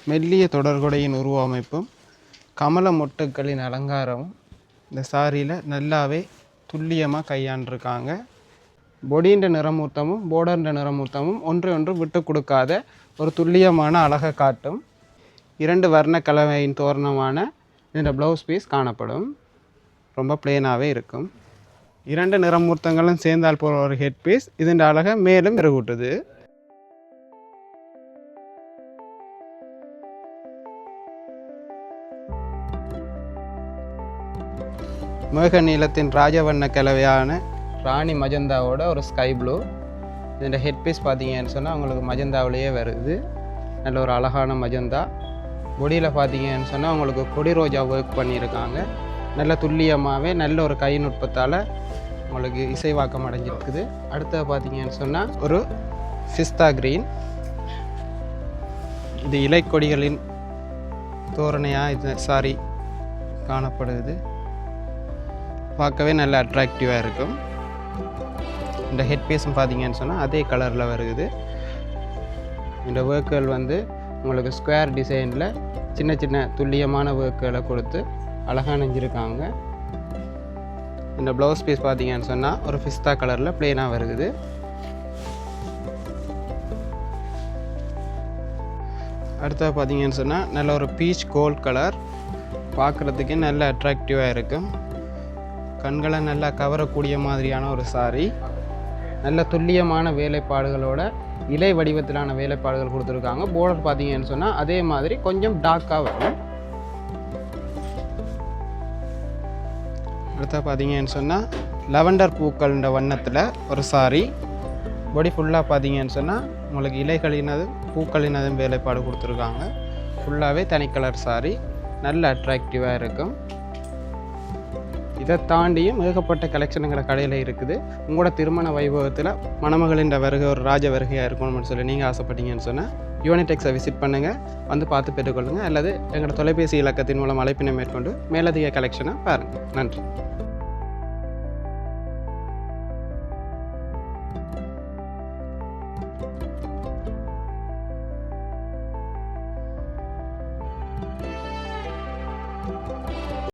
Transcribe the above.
மெல்லிய தொடர்கொடையின் உருவமைப்பும் கமல மொட்டுக்களின் அலங்காரமும் இந்த சாரியில் நல்லாவே துல்லியமாக கையாண்டிருக்காங்க. பொடின்ற நிறமூர்த்தமும் போர்டர்ன்ற நிறமூர்த்தமும் ஒன்று விட்டு கொடுக்காத ஒரு துல்லியமான அழகை காட்டும் 2 வர்ண கலவையின் தோரணமான இந்த ப்ளவுஸ் பீஸ் காணப்படும். ரொம்ப பிளெயினாகவே இருக்கும். 2 நிறமூர்த்தங்களும் சேர்ந்தால் போகிற ஒரு ஹெட் பீஸ் இதன் அழகை மேலும் மெருகூட்டுது. மேக நீளத்தின் ராஜவண்ண கலவையான ராணி மஜந்தாவோட ஒரு ஸ்கை ப்ளூ. இதோட ஹெட் பீஸ் பார்த்தீங்கன்னு சொன்னால் உங்களுக்கு மஜந்தாவிலேயே வருது. நல்ல ஒரு அழகான மஜந்தா. பொடியில் பார்த்தீங்கன்னு சொன்னால் உங்களுக்கு கொடி ரோஜா ஒர்க் பண்ணியிருக்காங்க. நல்ல துல்லியமாகவே நல்ல ஒரு கைநுட்பத்தால் உங்களுக்கு இசைவாக்கம் அடைஞ்சிருக்குது. அடுத்தது பார்த்தீங்கன்னு சொன்னால் ஒரு பிஸ்தா கிரீன். இது இலைக்கொடிகளின் தோரணையாக இது சாரி காணப்படுது. பார்க்கவே நல்ல அட்ராக்டிவாக இருக்கும். இந்த ஹெட் பீஸும் பார்த்தீங்கன்னு சொன்னால் அதே கலரில் வருது. இந்த ஒர்க்குகள் வந்து உங்களுக்கு ஸ்கொயர் டிசைனில் சின்ன சின்ன துல்லியமான ஒர்க்குகளை கொடுத்து அழகாக நெஞ்சிருக்காங்க. இந்த ப்ளவுஸ் பீஸ் பார்த்தீங்கன்னு சொன்னால் ஒரு பிஸ்தா கலரில் பிளெயினாக வருது. அடுத்தது பார்த்தீங்கன்னு சொன்னால் நல்ல ஒரு பீச் கோல்ட் கலர். பார்க்குறதுக்கு நல்ல அட்ராக்டிவாக இருக்கும். கண்களை நல்லா கவரக்கூடிய மாதிரியான ஒரு சாரி. நல்ல துல்லியமான வேலைப்பாடுகளோட இலை வடிவத்திலான வேலைப்பாடுகள் கொடுத்துருக்காங்க. போர்டர் பார்த்தீங்கன்னு சொன்னால் அதே மாதிரி கொஞ்சம் டார்க்காக வரும். அடுத்த பார்த்தீங்கன்னு சொன்னால் லெவண்டர் பூக்கள்ன்ற வண்ணத்தில் ஒரு சாரி. பொடி ஃபுல்லாக பார்த்தீங்கன்னு சொன்னால் உங்களுக்கு இலைகளினதும் பூக்களினதும் வேலைப்பாடு கொடுத்துருக்காங்க. ஃபுல்லாகவே தனி கலர் சாரி. நல்ல அட்ராக்டிவாக இருக்கும். இதை தாண்டியும் ஏகப்பட்ட கலெக்ஷனுங்கிற கடையில் இருக்குது. உங்களோட திருமண வைபவத்தில் மணமகளின் வருகை ஒரு ராஜ வருகையாக இருக்கணும்னு சொல்லி நீங்கள் ஆசைப்பட்டீங்கன்னு சொன்னால் யூனிடெக்ஸை விசிட் பண்ணுங்கள். வந்து பார்த்து பெற்றுக்கொள்ளுங்கள். அல்லது எங்களோட தொலைபேசி இலக்கத்தின் மூலம் அழைப்பினை மேற்கொண்டு மேலதிக கலெக்ஷனை பாருங்கள். நன்றி.